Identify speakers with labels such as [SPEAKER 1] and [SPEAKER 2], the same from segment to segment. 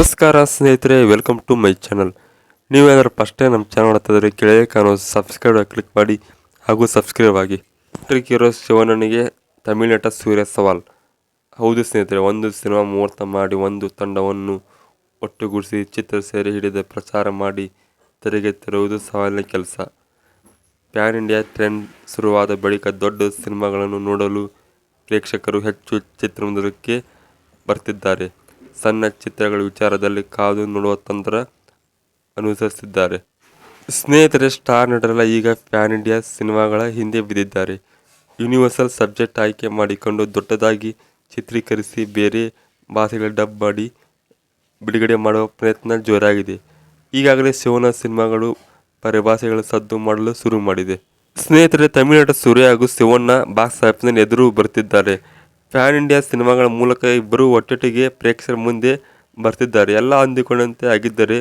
[SPEAKER 1] ನಮಸ್ಕಾರ ಸ್ನೇಹಿತರೆ, welcome to my channel. ನೀವೇನಾದರೂ ಫಸ್ಟ್ ಟೈಮ್ ನಮ್ಮ ಚಾನಲ್ ನೋಡ್ತಿದ್ರೆ ಕೆಳಗೆ ಕಾಣೋ ಸಬ್ಸ್ಕ್ರೈಬ್ ಕ್ಲಿಕ್ ಮಾಡಿ ಹಾಗೂ ಸಬ್ಸ್ಕ್ರೈಬ್ ಆಗಿ. ಹೀರೋ ಶಿವಣ್ಣನಿಗೆ ತಮಿಳು ನಟ ಸೂರ್ಯ ಸವಾಲ್. ಹೌದು ಸ್ನೇಹಿತರೆ, ಒಂದು ಸಿನಿಮಾ ಮುಹೂರ್ತ ಮಾಡಿ ಒಂದು ತಂಡವನ್ನು ಒಟ್ಟುಗೂಡಿಸಿ ಚಿತ್ರ ಸೇರಿ ಹಿಡಿದ ಪ್ರಚಾರ ಮಾಡಿ ತೆರೆಗೆ ತರುವುದು ಸವಾಲಿನ ಕೆಲಸ. ಪ್ಯಾನ್ ಇಂಡಿಯಾ ಟ್ರೆಂಡ್ ಶುರುವಾದ ಬಳಿಕ ದೊಡ್ಡ ಸಿನಿಮಾಗಳನ್ನು ನೋಡಲು ಪ್ರೇಕ್ಷಕರು ಹೆಚ್ಚು ಚಿತ್ರಮಂದಿರಕ್ಕೆ ಬರ್ತಿದ್ದಾರೆ. ಸಣ್ಣ ಚಿತ್ರಗಳ ವಿಚಾರದಲ್ಲಿ ಕಾದು ನೋಡುವ ತಂತ್ರ ಅನುಸರಿಸಿದ್ದಾರೆ. ಸ್ನೇಹಿತರೆ, ಸ್ಟಾರ್ ನಟರೆಲ್ಲ ಈಗ ಪ್ಯಾನ್ ಇಂಡಿಯಾ ಸಿನಿಮಾಗಳ ಹಿಂದೆ ಬಿದ್ದಿದ್ದಾರೆ. ಯೂನಿವರ್ಸಲ್ ಸಬ್ಜೆಕ್ಟ್ ಆಯ್ಕೆ ಮಾಡಿಕೊಂಡು ದೊಡ್ಡದಾಗಿ ಚಿತ್ರೀಕರಿಸಿ ಬೇರೆ ಭಾಷೆಗಳ ಡಬ್ ಮಾಡಿ ಬಿಡುಗಡೆ ಮಾಡುವ ಪ್ರಯತ್ನ ಜೋರಾಗಿದೆ. ಈಗಾಗಲೇ ಶಿವನ ಸಿನಿಮಾಗಳು ಪರಿಭಾಷೆಗಳ ಸದ್ದು ಮಾಡಲು ಶುರು ಮಾಡಿದೆ. ಸ್ನೇಹಿತರೆ, ತಮಿಳು ನಟ ಸೂರ್ಯ ಹಾಗೂ ಶಿವಣ್ಣ ಬಾಕ್ಸ್ ಆಫೀಸ್ನಲ್ಲಿ ಎದುರು ಬರುತ್ತಿದ್ದಾರೆ. ಪ್ಯಾನ್ ಇಂಡಿಯಾ ಸಿನಿಮಾಗಳ ಮೂಲಕ ಇಬ್ಬರು ಒಟ್ಟೊಟ್ಟಿಗೆ ಪ್ರೇಕ್ಷಕರ ಮುಂದೆ ಬರ್ತಿದ್ದಾರೆ. ಎಲ್ಲ ಅಂದುಕೊಂಡಂತೆ ಆಗಿದ್ದರೆ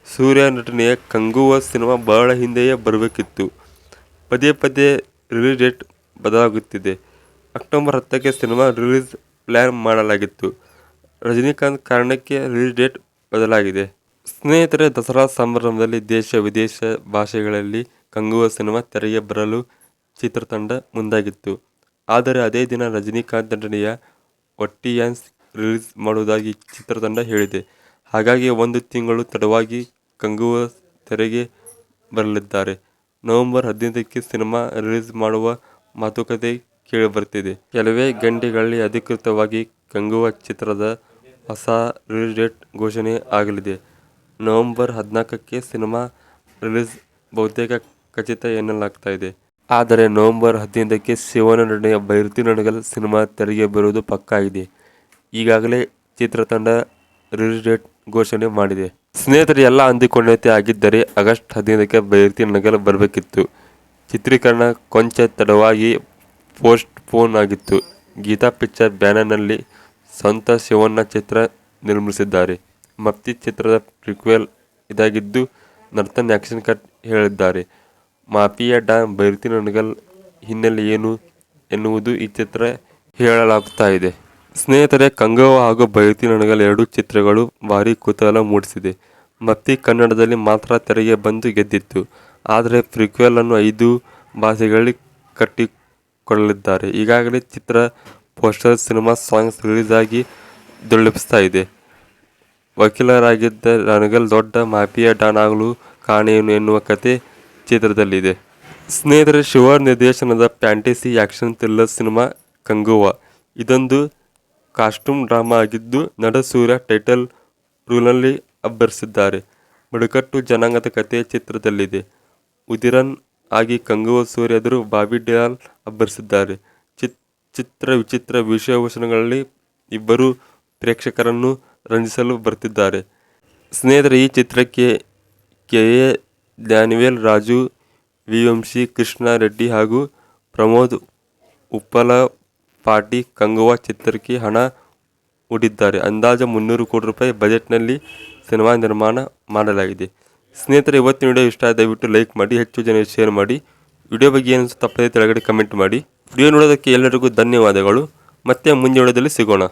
[SPEAKER 1] ಸೂರ್ಯ ನಟನೆಯ ಕಂಗುವ ಸಿನಿಮಾ ಬಹಳ ಹಿಂದೆಯೇ ಬರಬೇಕಿತ್ತು. ಪದೇ ಪದೇ ರಿಲೀಸ್ ಡೇಟ್ ಬದಲಾಗುತ್ತಿದೆ. ಅಕ್ಟೋಬರ್ 10ಕ್ಕೆ ಸಿನಿಮಾ ರಿಲೀಸ್ ಪ್ಲ್ಯಾನ್ ಮಾಡಲಾಗಿತ್ತು. ರಜನಿಕಾಂತ್ ಕಾರಣಕ್ಕೆ ರಿಲೀಸ್ ಡೇಟ್ ಬದಲಾಗಿದೆ. ಸ್ನೇಹಿತರೆ, ದಸರಾ ಸಂಭ್ರಮದಲ್ಲಿ ದೇಶ ವಿದೇಶ ಭಾಷೆಗಳಲ್ಲಿ ಕಂಗುವ ಸಿನಿಮಾ ತೆರೆಗೆ ಬರಲು ಚಿತ್ರತಂಡ ಮುಂದಾಗಿತ್ತು. ಆದರೆ ಅದೇ ದಿನ ರಜನಿಕಾಂತ್ ನಟನೆಯ ಒಟ್ಟಿಯಾನ್ಸ್ ರಿಲೀಸ್ ಮಾಡುವುದಾಗಿ ಚಿತ್ರತಂಡ ಹೇಳಿದೆ. ಹಾಗಾಗಿ ಒಂದು ತಿಂಗಳು ತಡವಾಗಿ ಕಂಗುವ ತೆರೆಗೆ ಬರಲಿದ್ದಾರೆ. ನವೆಂಬರ್ 15ಕ್ಕೆ ಸಿನಿಮಾ ರಿಲೀಸ್ ಮಾಡುವ ಮಾತುಕತೆ ಕೇಳಿಬರ್ತಿದೆ. ಕೆಲವೇ ಗಂಟೆಗಳಲ್ಲಿ ಅಧಿಕೃತವಾಗಿ ಕಂಗುವ ಚಿತ್ರದ ಹೊಸ ರಿಲೀಸ್ ಡೇಟ್ ಘೋಷಣೆ ಆಗಲಿದೆ. ನವೆಂಬರ್ 14ಕ್ಕೆ ಸಿನಿಮಾ ರಿಲೀಸ್ ಬಹುತೇಕ ಖಚಿತ ಎನ್ನಲಾಗ್ತಾ ಇದೆ. ಆದರೆ ನವೆಂಬರ್ 15ಕ್ಕೆ ಶಿವನ ನಟನೆಯ ಭೈರತಿ ನಡಗಲ್ ಸಿನಿಮಾ ತೆರೆಗೆ ಬರುವುದು ಪಕ್ಕಾ ಆಗಿದೆ. ಈಗಾಗಲೇ ಚಿತ್ರತಂಡ ರಿಲೀಸ್ ಡೇಟ್ ಘೋಷಣೆ ಮಾಡಿದೆ. ಸ್ನೇಹಿತರೆ, ಎಲ್ಲ ಅಂದುಕೊಂಡಂತೆ ಆಗಿದ್ದರೆ ಆಗಸ್ಟ್ 15ಕ್ಕೆ ಭೈರತಿ ನಡಗಲ್ ಬರಬೇಕಿತ್ತು. ಚಿತ್ರೀಕರಣ ಕೊಂಚ ತಡವಾಗಿ ಪೋಸ್ಟ್ ಪೋನ್ ಆಗಿತ್ತು. ಗೀತಾ ಪಿಕ್ಚರ್ ಬ್ಯಾನರ್ನಲ್ಲಿ ಸ್ವಂತ ಶಿವಣ್ಣ ಚಿತ್ರ ನಿರ್ಮಿಸಿದ್ದಾರೆ. ಮಪ್ತಿ ಚಿತ್ರದ ಪ್ರಿಕ್ವೆಲ್ ಇದಾಗಿದ್ದು ನರ್ತನ್ ಆಕ್ಷನ್ ಕಟ್ ಹೇಳಿದ್ದಾರೆ. ಮಾಫಿಯಾ ಡಾನ್ ಭೈರತಿ ನಡಗಲ್ ಹಿನ್ನೆಲೆ ಏನು ಎನ್ನುವುದು ಈ ಚಿತ್ರ ಹೇಳಲಾಗ್ತಾ ಇದೆ. ಸ್ನೇಹಿತರೆ, ಕಂಗುವ ಹಾಗೂ ಭೈರತಿ ನಡಗಲ್ ಎರಡೂ ಚಿತ್ರಗಳು ಭಾರೀ ಕುತೂಹಲ ಮೂಡಿಸಿದೆ. ಮಪ್ತಿ ಕನ್ನಡದಲ್ಲಿ ಮಾತ್ರ ತೆರೆಗೆ ಬಂದು ಗೆದ್ದಿತ್ತು. ಆದರೆ ಪ್ರಿಕ್ವೆಲ್ ಅನ್ನು 5 ಭಾಷೆಗಳಲ್ಲಿ ಕಟ್ಟಿಕೊಡಲಿದ್ದಾರೆ. ಈಗಾಗಲೇ ಚಿತ್ರ ಪೋಸ್ಟರ್, ಸಿನಿಮಾ ಸಾಂಗ್ಸ್ ರಿಲೀಸ್ ಆಗಿ ಧೂಳೆಬ್ಬಿಸ್ತಾ ಇದೆ. ವಕೀಲರಾಗಿದ್ದ ನಡಗಲ್ ದೊಡ್ಡ ಮಾಫಿಯಾ ಡಾನ್ ಆಗಲು ಕಾರಣ ಏನು ಎನ್ನುವ ಕತೆ ಚಿತ್ರದಲ್ಲಿದೆ. ಸ್ನೇಹಿತರೆ, ಶಿವ ನಿರ್ದೇಶನದ fantasy action thriller cinema Kanguva. ಇದೊಂದು ಕಾಸ್ಟ್ಯೂಮ್ ಡ್ರಾಮಾ ಆಗಿದ್ದು ನಟ ಸೂರ್ಯ ಟೈಟಲ್ ರೋಲ್ನಲ್ಲಿ ಅಬ್ಬರಿಸಿದ್ದಾರೆ. ಬುಡಕಟ್ಟು ಜನಾಂಗದ ಕತೆ ಚಿತ್ರದಲ್ಲಿದೆ. ಉದಿರನ್ ಆಗಿ ಕಂಗುವ ಸೂರ್ಯ ಎದುರು ಬಾಬಿ ಡಿಯೋಲ್ ಅಬ್ಬರಿಸಿದ್ದಾರೆ. ಚಿತ್ರ ವಿಚಿತ್ರ ವೇಷಭೂಷಣಗಳಲ್ಲಿ ಇಬ್ಬರು ಪ್ರೇಕ್ಷಕರನ್ನು ರಂಜಿಸಲು ಬರ್ತಿದ್ದಾರೆ. ಸ್ನೇಹಿತರೆ, ಈ ಚಿತ್ರಕ್ಕೆ ಕೆ.ಎ. ಡ್ಯಾನಿಯಲ್, ರಾಜು ವಿ.ವಂಶಿ, ಕೃಷ್ಣ ರೆಡ್ಡಿ ಹಾಗೂ ಪ್ರಮೋದ್ ಉಪ್ಪಲಪಾಟಿ ಕಂಗುವ ಚಿತ್ರಕ್ಕೆ ಹಣ ಹೂಡಿದ್ದಾರೆ. ಅಂದಾಜು 300 ಕೋಟಿ ರೂಪಾಯಿ ಬಜೆಟ್ನಲ್ಲಿ ಸಿನಿಮಾ ನಿರ್ಮಾಣ ಮಾಡಲಾಗಿದೆ. ಸ್ನೇಹಿತರೆ, ಇವತ್ತಿನ ವಿಡಿಯೋ ಇಷ್ಟ ಆದ ದಯವಿಟ್ಟು ಲೈಕ್ ಮಾಡಿ, ಹೆಚ್ಚು ಜನ ಶೇರ್ ಮಾಡಿ. ವಿಡಿಯೋ ಬಗ್ಗೆ ಏನು ತಪ್ಪದೆ ಕೆಳಗಡೆ ಕಮೆಂಟ್ ಮಾಡಿ. ವಿಡಿಯೋ ನೋಡೋದಕ್ಕೆ ಎಲ್ಲರಿಗೂ ಧನ್ಯವಾದಗಳು. ಮತ್ತೆ ಮುಂದಿನ ವಿಡಿಯೋದಲ್ಲಿ ಸಿಗೋಣ.